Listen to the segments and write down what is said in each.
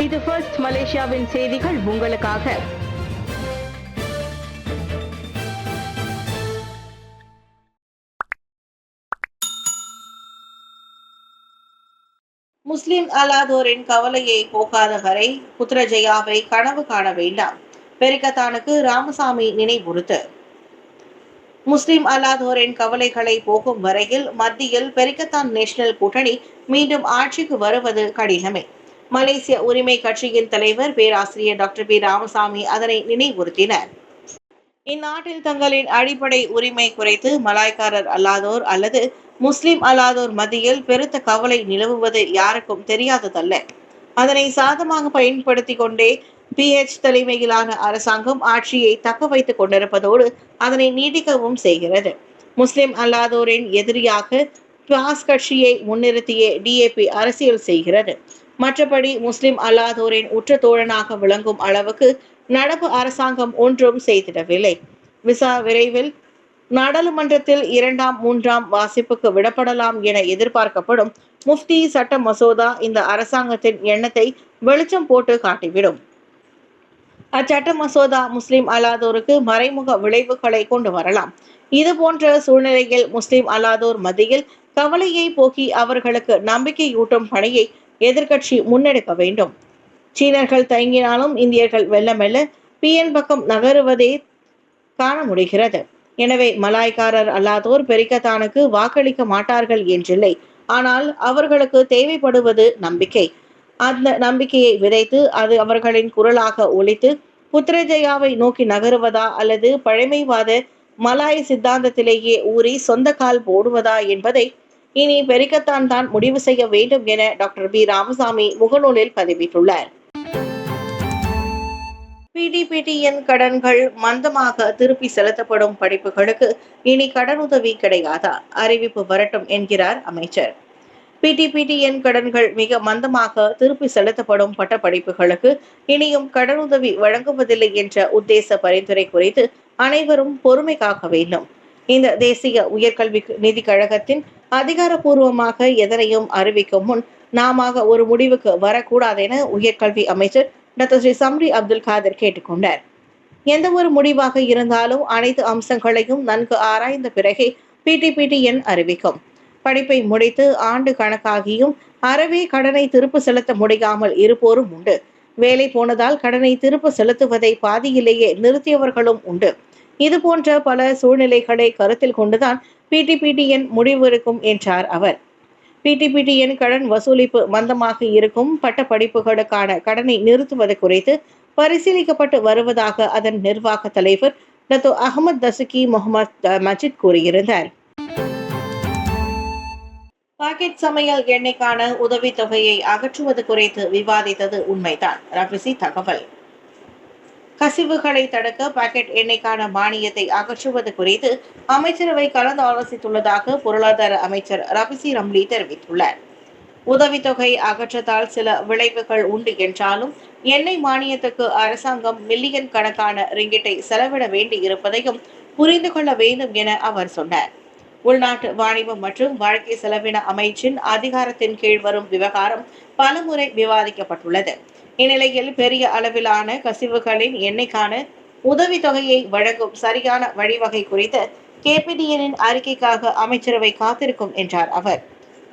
இது ஃபர்ஸ்ட் மலேசியாவின் செய்திகள் உங்களுக்காக. முஸ்லிம் அல்லாதோரின் கவலையை போக்காத வரை புத்ரஜயாவை கனவு காண வேண்டாம். பெரிக்கத்தானுக்கு ராமசாமி நினைவுறுத்து. முஸ்லிம் அல்லாதோரின் கவலைகளை போக்கும் வரையில் மத்தியில் பெரிக்கத்தான் நேஷனல் கூட்டணி மீண்டும் ஆட்சிக்கு வருவது கடினமே. மலேசிய உரிமை கட்சியின் தலைவர் பேராசிரியர் டாக்டர் பி ராமசாமி அதனை நினைவுறுத்தினர். இந்நாட்டில் தங்களின் அடிப்படை உரிமை குறித்து மலாய்க்காரர் அல்லாதோர் அல்லது முஸ்லிம் அல்லாதோர் மத்தியில் பெருத்த கவலை நிலவுவது யாருக்கும் தெரியாததல்ல. அதனை சாதமாக பயன்படுத்தி கொண்டே PH தலைமையிலான அரசாங்கம் ஆட்சியை தக்க வைத்துக் கொண்டிருப்பதோடு அதனை நீடிக்கவும் செய்கிறது. முஸ்லிம் அல்லாதோரின் எதிரியாக பாஸ் கட்சியை முன்னிறுத்திய DAP அரசியல் செய்கிறது. மற்றபடி முஸ்லிம் அல்லாதோரின் உற்ற தோழனாக விளங்கும் அளவுக்கு நடப்பு அரசாங்கம் ஒன்றும் செய்திடவில்லை. விசா விரைவில் நாடாளுமன்றத்தில் 2ஆம் 3ஆம் வாசிப்புக்கு விடப்படலாம் என எதிர்பார்க்கப்படும் முஃப்தி சட்ட மசோதா இந்த அரசாங்கத்தின் எண்ணத்தை வெளிச்சம் போட்டு காட்டிவிடும். அச்சட்ட மசோதா முஸ்லிம் அல்லாதோருக்கு மறைமுக விளைவுகளை கொண்டு வரலாம். இது போன்ற சூழ்நிலையில் முஸ்லிம் அல்லாதோர் மத்தியில் கவலையை போக்கி அவர்களுக்கு நம்பிக்கையூட்டும் பணியை எதிர்க்கட்சி முன்னெடுக்க வேண்டும். சீனர்கள் தயங்கினாலும் இந்தியர்கள் மெல்ல மெல்ல PN பக்கம் நகருவதே காண முடிகிறது. எனவே மலாய்க்காரர் அல்லாதோர் பெரிக்கத்தானுக்கு வாக்களிக்க மாட்டார்கள் என்றில்லை. ஆனால் அவர்களுக்கு தேவைப்படுவது நம்பிக்கை. அந்த நம்பிக்கையை விதைத்து அது அவர்களின் குரலாக ஒலித்து புத்ரஜயாவை நோக்கி நகருவதா அல்லது பழமைவாத மலாய் சித்தாந்தத்திலேயே ஊறி சொந்த கால் போடுவதா என்பதை இனி பெரிக்கத்தான் தான் முடிவு செய்ய வேண்டும் என டாக்டர் பி ராமசாமி முகநூலில் பதிவிட்டுள்ளார். PTPTN கடன்கள் மந்தமாக திருப்பி செலுத்தப்படும் படிப்புகளுக்கு இனி கடனுதவி கிடையாதா? அறிவிப்பு வரட்டும் என்கிறார் அமைச்சர். PTPTN கடன்கள் மிக மந்தமாக திருப்பி செலுத்தப்படும் பட்ட படிப்புகளுக்கு இனியும் கடனுதவி வழங்குவதில்லை என்ற உத்தேச பரிந்துரை குறித்து அனைவரும் பொறுமை காக்க வேண்டும். இந்த தேசிய உயர்கல்வி நிதி கழகத்தின் அதிகாரப்பூர்வமாக எதனையும் அறிவிக்கும் முன் நாம ஒரு முடிவுக்கு வரக்கூடாதென உயர்கல்வி அமைச்சர் டாக்டர் ஸ்ரீ சம்ரி அப்துல் காதர் கேட்டுக்கொண்டார். எந்த ஒரு முடிவாக இருந்தாலும் அனைத்து அம்சங்களையும் நன்கு ஆராய்ந்த பிறகே PTPTN அறிவிக்கும். படிப்பை முடித்து ஆண்டு கணக்காகியும் அறவே கடனை திருப்ப செலுத்த முடியாமல் இருப்போரும் உண்டு. வேலை போனதால் கடனை திருப்ப செலுத்துவதை பாதியிலேயே நிறுத்தியவர்களும் உண்டு. இது போன்ற பல சூழ்நிலைகளை கருத்தில் கொண்டுதான் PTPTN முடிவெடுக்கும் என்றார் அவர். PTPTN கடன் வசூலிப்பு மந்தமாக இருக்கும் பட்ட படிப்புகளுக்கான கடனை நிறுத்துவது குறித்து பரிசீலிக்கப்பட்டு வருவதாக அதன் நிர்வாக தலைவர் டாக்டர் அகமது தசுகி முகமது மஜித் கூறியிருந்தார். பாக்கெட் சமையல் எண்ணெய்க்கான உதவி தொகையை அகற்றுவது குறித்து விவாதித்தது உண்மைதான். ரபிசி தகவல். கசிவுகளை தடுக்க பாக்கெட் எண்ணெய்க்கான மானியத்தை அகற்றுவது குறித்து அமைச்சரவை கலந்து ஆலோசித்துள்ளதாக பொருளாதார அமைச்சர் ரபிசி ரம்லி தெரிவித்துள்ளார். உதவித்தொகை அகற்றத்தால் சில விளைவுகள் உண்டு என்றாலும் எண்ணெய் மானியத்துக்கு அரசாங்கம் மில்லியன் கணக்கான ரிங்கிட்டை செலவிட வேண்டி இருப்பதையும் புரிந்து கொள்ள வேண்டும் என அவர் சொன்னார். உள்நாட்டு வாணிபம் மற்றும் வாழ்க்கை செலவின அமைச்சின் அதிகாரத்தின் கீழ் வரும் விவகாரம் பலமுறை விவாதிக்கப்பட்டுள்ளது. இந்நிலையில் பெரிய அளவிலான கசிவுகளின் எண்ணெய்க்கான உதவித்தொகையை வழங்கும் சரியான வழிவகை குறித்த KPTN அறிக்கைக்காக அமைச்சரவை காத்திருக்கும் என்றார் அவர்.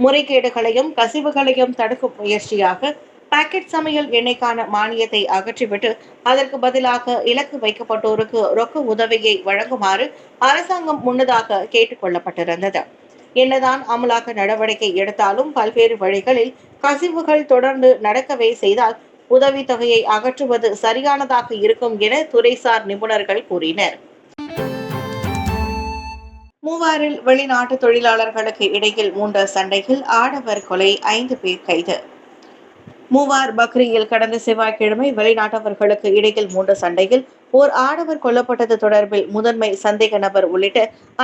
முறைகேடுகளையும் கசிவுகளையும் தடுக்கும் முயற்சியாக பாக்கெட் சமையல் எண்ணெய்க்கான மானியத்தை அகற்றிவிட்டு அதற்கு பதிலாக இலக்கு வைக்கப்பட்டோருக்கு ரொக்க உதவியை வழங்குமாறு அரசாங்கம் முன்னதாக கேட்டுக் கொள்ளப்பட்டிருந்தது. என்னதான் அமலாக்க நடவடிக்கை எடுத்தாலும் பல்வேறு வழிகளில் கசிவுகள் தொடர்ந்து நடக்கவே செய்தால் உதவித்தொகையை அகற்றுவது சரியானதாக இருக்கும் என துறைசார் நிபுணர்கள் கூறினர். மூவாரில் வெளிநாட்டு தொழிலாளர்களுக்கு இடையில் மூண்ட சண்டையில் ஆடவர் கொலை, 5 பேர் கைது. மூவார் பக்ரியில் கடந்த செவ்வாய்க்கிழமை வெளிநாட்டவர்களுக்கு இடையில் மூண்ட சண்டையில் ஓர் ஆடவர் கொல்லப்பட்டது தொடர்பில் முதன்மை சந்தேக நபர் உள்ளிட்ட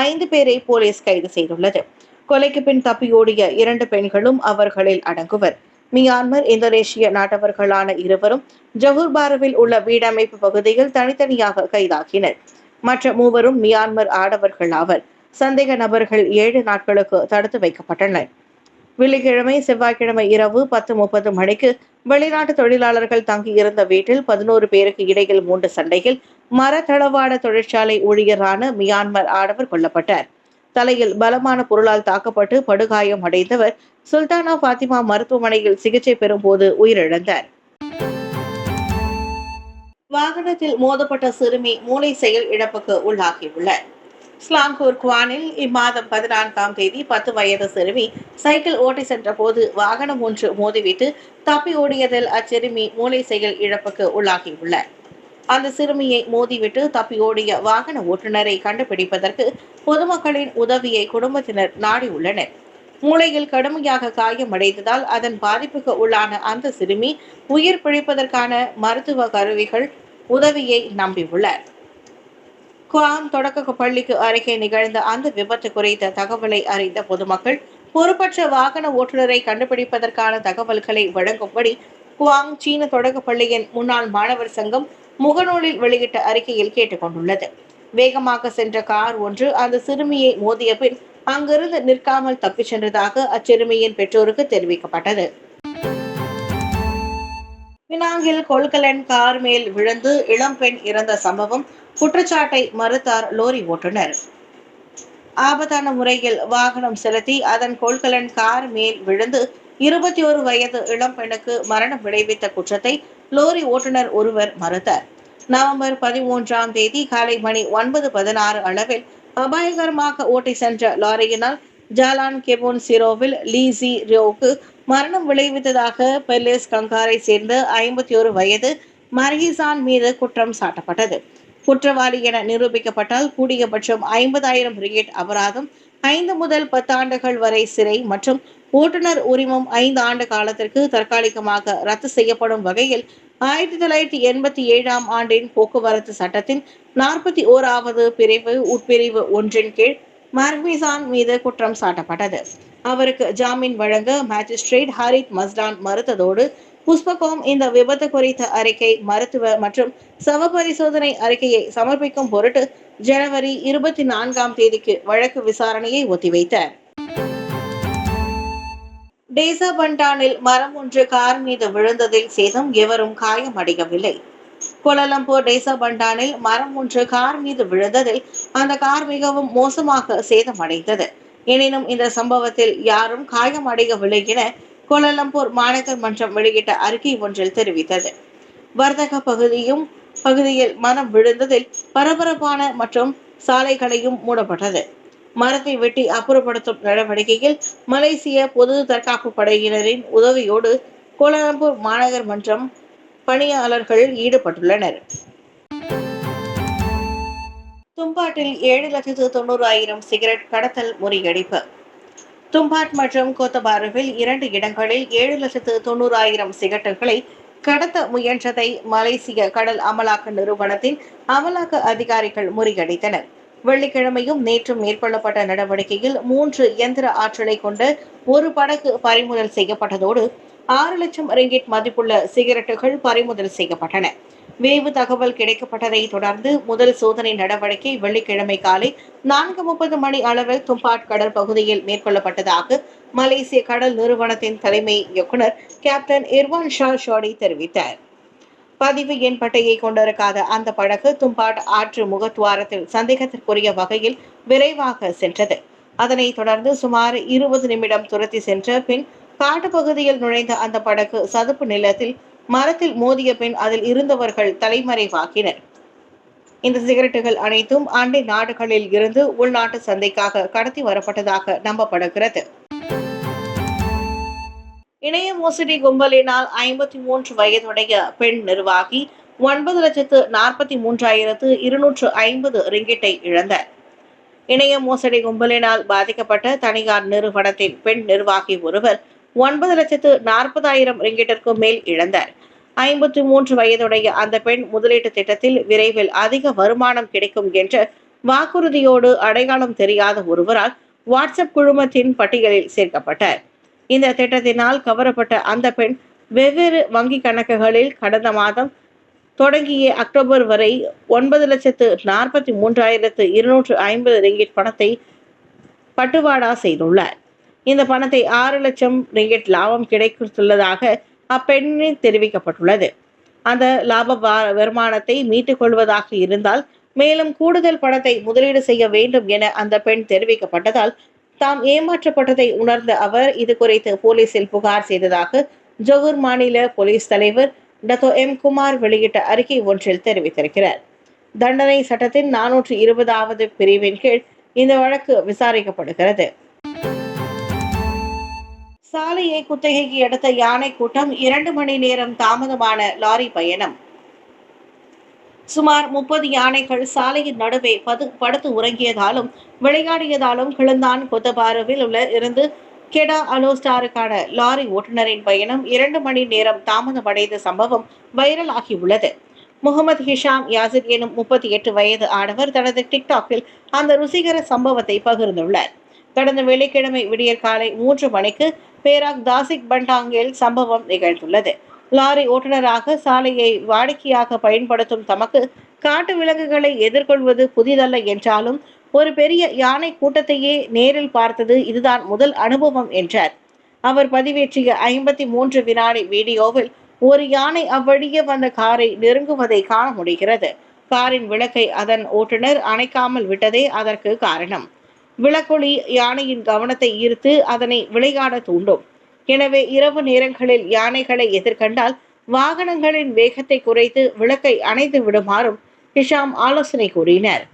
5 பேரை போலீஸ் கைது செய்துள்ளது. கொலைக்கு பின் தப்பியோடிய 2 பெண்களும் அவர்களில் அடங்குவர். மியான்மர், இந்தோனேஷிய நாட்டவர்களான இருவரும் ஜஹூர் பாருவில் உள்ள வீடமைப்பு பகுதியில் தனித்தனியாக கைதாகினர். மற்ற 3 வரும் மியான்மர் ஆடவர்கள் ஆவர். சந்தேக நபர்கள் 7 நாட்களுக்கு தடுத்து வைக்கப்பட்டனர். வெள்ளிக்கிழமை செவ்வாய்க்கிழமை இரவு 10:30 மணிக்கு வெளிநாட்டு தொழிலாளர்கள் தங்கியிருந்த வீட்டில் 11 பேருக்கு இடையில் மூண்ட சண்டையில் மரத்தளவாட தொழிற்சாலை ஊழியரான மியான்மர் ஆடவர் கொல்லப்பட்டார். தலையில் பலமான பொருளால் தாக்கப்பட்டு படுகாயம் அடைந்தவர் சுல்தானா பாத்திமா மருத்துவமனையில் சிகிச்சை பெறும் போது உயிரிழந்தார். வாகனத்தில் மோதப்பட்ட சிறுமி மூளை செயல் இழப்புக்கு உள்ளாகியுள்ளார். ஸ்லாங்கூர் குவானில் இம்மாதம் 14ஆம் தேதி 10 வயது சிறுமி சைக்கிள் ஓட்டி சென்ற போது வாகனம் ஒன்று மோதிவிட்டு தப்பி ஓடியதில் அச்சிறுமி மூளை செயல் இழப்புக்கு உள்ளாகியுள்ளார். அந்த சிறுமியை மோதிவிட்டு தப்பி ஓடிய வாகன ஓட்டுநரை கண்டுபிடிப்பதற்கு பொதுமக்களின் உதவியை குடும்பத்தினர் நாடியுள்ளனர். மூளையில் கடுமையாக காயமடைந்ததால் அதன் பாதிப்புக்கு உள்ளான அந்த சிறுமி உயிர் பிழைப்பதற்கான மருத்துவ கருவிகள் உதவியை நம்பியுள்ளார். குவாம் தொடக்க பள்ளிக்கு அருகே நிகழ்ந்த அந்த விபத்து குறித்த தகவலை அறிந்த பொதுமக்கள் பொறுப்பற்ற வாகன ஓட்டுநரை கண்டுபிடிப்பதற்கான தகவல்களை வழங்கும்படி குவாங் சீன தொடக்க பள்ளியின் முன்னாள் மாணவர் சங்கம் முகநூலில் வெளியிட்ட அறிக்கையில் கேட்டுக் கொண்டுள்ளது. வேகமாக சென்ற கார் ஒன்று அந்த சிறுமியை மோதிய பின் அங்கிருந்து நிற்காமல் தப்பிச் சென்றதாக அச்சிறுமியின் பெற்றோருக்கு தெரிவிக்கப்பட்டது. பினாங்கில் கொள்கலன் கார் மேல் விழுந்து இளம்பெண் இறந்த சம்பவம் குற்றச்சாட்டை மறுத்தார் லோரி ஓட்டுநர். ஆபத்தான முறையில் வாகனம் செலுத்தி அதன் கொள்கலன் கார் மேல் விழுந்து 21 வயது இளம்பெண்ணுக்கு மரணம் விளைவித்த குற்றத்தை லோரி ஓட்டுநர் ஒருவர் மறுத்தார். நவம்பர் 13ஆம் தேதி காலை மணி 9:16 அளவில் அபாயகரமாக ஓட்டி சென்ற லாரியினால் ஜாலான் கெபோன் சிரோவில் லீசி ரியோவுக்கு மரணம் விளைவித்ததாக பெர்லேஸ் கங்காரை சேர்ந்த 51 வயது மர்ஹிசான் மீது குற்றம் சாட்டப்பட்டது. குற்றவாளி என நிரூபிக்கப்பட்டால் கூடியபட்சம் 50,000 ரிங்கெட் அபராதம், 5 முதல் 10 ஆண்டுகள் வரை சிறை மற்றும் ஓட்டுநர் உரிமம் 5 ஆண்டு காலத்திற்கு தற்காலிகமாக ரத்து செய்யப்படும் வகையில் 1987ஆம் ஆண்டின் போக்குவரத்து சட்டத்தின் 41வது பிரிவு உட்பிரிவு 1 கீழ் மர்ஹிசான் மீது குற்றம் சாட்டப்பட்டது. அவருக்கு ஜாமீன் வழங்க மேஜிஸ்ட்ரேட் ஹரித் மஸ்டான் மறுத்ததோடு புஷ்பகோம் இந்த விபத்து குறித்த அறிக்கை, மருத்துவ மற்றும் சவ பரிசோதனை அறிக்கையை சமர்ப்பிக்கும் பொருட்டு ஜனவரி 24ஆம் தேதிக்கு வழக்கு விசாரணையை ஒத்திவைத்தார். டேசா பண்டானில் மரம் ஒன்று கார் மீது விழுந்ததில் சேதம், எவரும் காயமடையவில்லை. கோலாலம்பூர் டேசா பண்டானில் மரம் ஒன்று கார் மீது விழுந்ததில் அந்த கார் மிகவும் மோசமாக சேதமடைந்தது. எனினும் இந்த சம்பவத்தில் யாரும் காயமடையவில்லை என கோலாலம்பூர் மாநகர் மன்றம் வெளியிட்ட அறிக்கை ஒன்றில் தெரிவித்தது. வர்த்தக பகுதியில் மரம் விழுந்ததில் பரபரப்பான மற்றும் சாலைகளையும் மூடப்பட்டது. மரத்தை வெட்டி அப்புறப்படுத்தும் நடவடிக்கையில் மலேசிய பொது தற்காப்பு படையினரின் உதவியோடு கோலாலம்பூர் மாநகர் மன்றம் பணியாளர்கள் ஈடுபட்டுள்ளனர். தும்பாட்டில் 7,90,000 சிகரெட் கடத்தல் முறியடிப்பு. தும்பாட் மற்றும் கோத்தபாருவில் 2 இடங்களில் 7,90,000 சிகரெட்டுகளை கடத்த முயன்றதை மலேசிய கடல் அமலாக்க நிறுவனத்தின் அமலாக்க அதிகாரிகள் முறியடித்தனர். வெள்ளிக்கிழமையும் நேற்றும் மேற்கொள்ளப்பட்ட நடவடிக்கையில் 3 இயந்திர ஆற்றலை கொண்ட ஒரு படகு பறிமுதல் செய்யப்பட்டதோடு 6 லட்சம் ரிங்கிட் மதிப்புள்ள சிகரெட்டுகள் பறிமுதல் செய்யப்பட்டன. வேவு தகவல் கிடைக்கப்பட்டதை தொடர்ந்து முதல் சோதனை நடவடிக்கை வெள்ளிக்கிழமை காலை 4:30 மணி அளவில் தும்பாட் கடற்பகுதியில் மேற்கொள்ளப்பட்டதாக மலேசிய கடல் நிறுவனத்தின் தலைமை இயக்குனர் கேப்டன் இர்வான் ஷா ஷாடி தெரிவித்தார். பதிவு எண் பட்டையை கொண்டிருக்காத அந்த படகு தும்பாட் ஆற்று முகத்துவாரத்தில் சந்தேகத்திற்குரிய வகையில் விரைவாக சென்றது. அதனைத் தொடர்ந்து சுமார் 20 நிமிடம் துரத்தி சென்ற பின் காட்டுப்பகுதியில் நுழைந்த அந்த படகு சதுப்பு நிலத்தில் மரத்தில் மோதிய பின் அதில் இருந்தவர்கள் தலைமறைவாக்கினர். இந்த சிகரெட்டுகள் அனைத்தும் அண்டை நாடுகளில் இருந்து உள்நாட்டு சந்தைக்காக கடத்தி வரப்பட்டதாக நம்பப்படுகிறது. இணைய மோசடி கும்பலினால் 53 வயதுடைய பெண் நிர்வாகி 9,43,250 ரிங்கிட்டை இழந்தார். இணைய மோசடி கும்பலினால் பாதிக்கப்பட்ட தனியார் நிறுவனத்தின் பெண் நிர்வாகி ஒருவர் 9,40,000 ரிங்கிட்டிற்கும் மேல் இழந்தார். 53 வயதுடைய அந்த பெண் முதலீட்டு திட்டத்தில் விரைவில் அதிக வருமானம் கிடைக்கும் என்ற வாக்குறுதியோடு அடையாளம் தெரியாத ஒருவரால் வாட்ஸ்அப் குழுமத்தின் பட்டியலில் சேர்க்கப்பட்டார். இந்த திட்டத்தினால் கவரப்பட்ட அந்த பெண் வெவ்வேறு வங்கி கணக்குகளில் கடந்த மாதம் தொடங்கிய அக்டோபர் வரை 9,43,250 ரிங்கிட் பணத்தை பட்டுவாடா செய்துள்ளார். இந்த பணத்தை 6 லட்சம் ரிங்கிட் லாபம் கிடைத்துள்ளதாக அப்பெண்ணில் தெரிவிக்கப்பட்டுள்ளது. அந்த லாப வருமானத்தை மீட்டுக் கொள்வதாக இருந்தால் மேலும் கூடுதல் பணத்தை முதலீடு செய்ய வேண்டும் என அந்த பெண் தெரிவிக்கப்பட்டதால் தாம் ஏமாற்றப்பட்டதை உணர்ந்த அவர் இது குறித்து போலீசில் புகார் செய்ததாக ஜொகூர் மாநில போலீஸ் தலைவர் டத்தோ எம் குமார் வெளியிட்ட அறிக்கை ஒன்றில் தெரிவித்திருக்கிறார். தண்டனை சட்டத்தின் 420வது பிரிவின் கீழ் இந்த வழக்கு விசாரிக்கப்படுகிறது. சாலையை குத்தகைக்கு எடுத்த யானை கூட்டம் 2 மணி நேரம் தாமதமான லாரி பயணம். சுமார் 30 யானைகள் சாலையின் நடுவே படுத்து உறங்கியதாலும் விளையாடியதாலும் கிளந்தான் கொத்தபாருவில் இருந்து கெடா அலோஸ்டாருக்கான லாரி ஓட்டுநரின் பயணம் 2 மணி நேரம் தாமதமடைந்த சம்பவம் வைரல் ஆகியுள்ளது. முகமது ஹிஷாம் யாசிர் எனும் 38 வயது ஆடவர் தனது டிக்டாக்கில் அந்த ருசிகர சம்பவத்தை பகிர்ந்துள்ளார். கடந்த வெள்ளிக்கிழமை விடியற் காலை 3 மணிக்கு பேராக் தாசிக் பண்டாங்கில் சம்பவம் நிகழ்ந்துள்ளது. லாரி ஓட்டுநராக சாலையை வாடிக்கையாக பயன்படுத்தும் தமக்கு காட்டு விலங்குகளை எதிர்கொள்வது புதிதல்ல என்றாலும் ஒரு பெரிய யானை கூட்டத்தையே நேரில் பார்த்தது இதுதான் முதல் அனுபவம் என்றார். அவர் பதிவேற்றிய 53 வினாடி வீடியோவில் ஒரு யானை அவ்வழியே வந்த காரை நெருங்குவதை காண முடிகிறது. காரின் விளக்கை அதன் ஓட்டுநர் அணைக்காமல் விட்டதே அதற்கு காரணம். விளக்கொளி யானையின் கவனத்தை ஈர்த்து அதனை விளையாட தூண்டும். எனவே இரவு நேரங்களில் யானைகளை எதிர்கண்டால் வாகனங்களின் வேகத்தை குறைத்து விளக்கை அணைத்து விடுமாறும் ஹிஷாம் ஆலோசனை கூறினார்.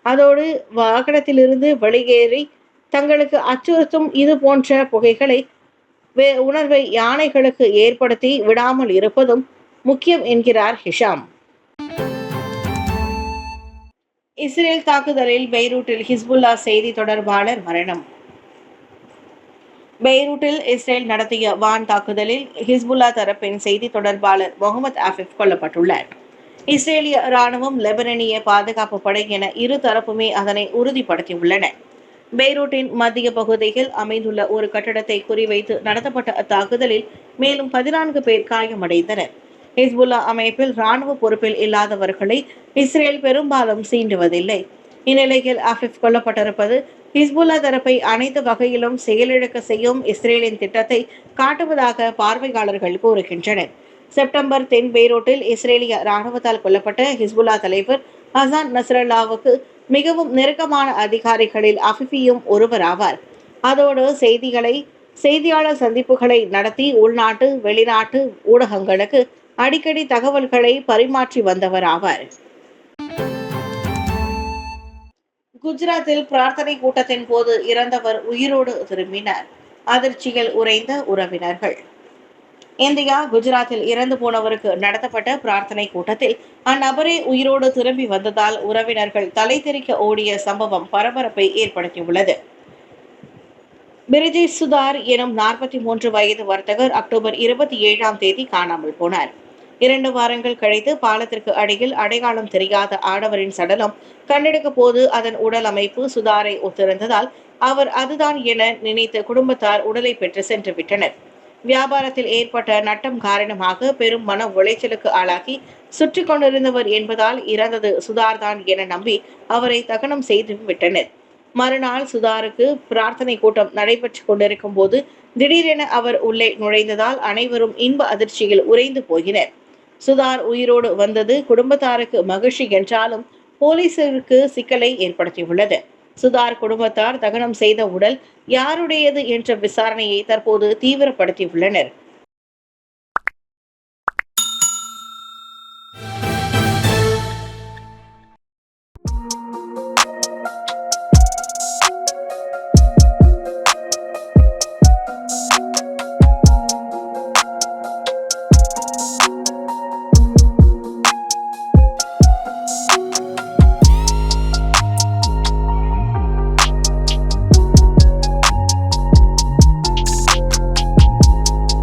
அதோடு வாகனத்திலிருந்து வெளியேறி தங்களுக்கு அச்சுறுத்தும் இது போன்ற புகைகளை உணர்வை யானைகளுக்கு ஏற்படுத்தி விடாமல் இருப்பதும் முக்கியம் என்கிறார் ஹிஷாம். இஸ்ரேல் தாக்குதலில் பெய்ரூட்டில் ஹிஸ்புல்லா செய்தி தொடர்பாளர் மரணம். பெய்ரூட்டில் இஸ்ரேல் நடத்திய வான் தாக்குதலில் ஹிஸ்புல்லா தரப்பின் செய்தி தொடர்பாளர் முகமது ஆஃபிப் கொல்லப்பட்டுள்ளார். இஸ்ரேலிய ராணுவம் லெபனனிய பாதுகாப்பு படை என இரு தரப்புமே அதனை உறுதிப்படுத்தியுள்ளன. பெய்ரூட்டின் மத்திய பகுதியில் அமைந்துள்ள ஒரு கட்டடத்தை குறிவைத்து நடத்தப்பட்ட அத்தாக்குதலில் மேலும் 14 பேர் காயமடைந்தனர். ஹிஸ்புல்லா அமைப்பில் ராணுவ பொறுப்பில் இல்லாதவர்களை இஸ்ரேல் பெரும்பாலும் சீண்டுவதில்லை. இந்நிலையில் ஆஃபிப் கொல்லப்பட்டிருப்பது ஹிஸ்புல்லா தரப்பை அனைத்து வகையிலும் செயலிழக்க செய்யும் இஸ்ரேலின் திட்டத்தை காட்டுவதாக பார்வையாளர்கள் கூறுகின்றனர். செப்டம்பர் தென் பெய்ரூட்டில் இஸ்ரேலிய ராணுவத்தால் கொல்லப்பட்ட ஹிஸ்புல்லா தலைவர் ஹசான் நஸ்ரல்லாவுக்கு மிகவும் நெருக்கமான அதிகாரிகளில் ஆஃபிஃபியும் ஒருவராவார். அதோடு செய்தியாளர் சந்திப்புகளை நடத்தி உள்நாட்டு வெளிநாட்டு ஊடகங்களுக்கு அடிக்கடி தகவல்களை பரிமாற்றி வந்தவர் ஆவார். குஜராத்தில் பிரார்த்தனை கூட்டத்தின் போது இறந்தவர் உயிரோடு திரும்பினார். அதிர்ச்சியில் உறைந்த உறவினர்கள். இந்தியா குஜராத்தில் இறந்து போனவருக்கு நடத்தப்பட்ட பிரார்த்தனை கூட்டத்தில் அந்நபரே உயிரோடு திரும்பி வந்ததால் உறவினர்கள் தலை தெறிக்க ஓடிய சம்பவம் பரபரப்பை ஏற்படுத்தியுள்ளது. பிரிஜேஷ் சுதார் எனும் 43 வயது வர்த்தகர் அக்டோபர் 27ஆம் தேதி காணாமல் போனார். 2 வாரங்கள் கழித்து பாலத்திற்கு அடியில் அடையாளம் தெரியாத ஆடவரின் சடலம் கண்டெடுக்க போது அதன் உடல் அமைப்பு சுதாரை ஒத்திருந்ததால் அவர் அதுதான் என நினைத்த குடும்பத்தார் உடலை பெற்று சென்று விட்டனர். வியாபாரத்தில் ஏற்பட்ட நட்டம் காரணமாக பெரும் மன உளைச்சலுக்கு ஆளாகி சுற்றி கொண்டிருந்தவர் என்பதால் இறந்தது சுதார்தான் என நம்பி அவரை தகனம் செய்து விட்டனர். மறுநாள் சுதாருக்கு பிரார்த்தனை கூட்டம் நடைபெற்று கொண்டிருக்கும் போது திடீரென அவர் உள்ளே நுழைந்ததால் அனைவரும் இன்ப அதிர்ச்சியில் உறைந்து போகினர். சுதார் உயிரோடு வந்தது குடும்பத்தாருக்கு மகிழ்ச்சி என்றாலும் போலீசிற்கு சிக்கலை ஏற்படுத்தியுள்ளது. சுதார் குடும்பத்தார் தகனம் செய்த உடல் யாருடையது என்ற விசாரணையை தற்போது தீவிரப்படுத்தியுள்ளனர்.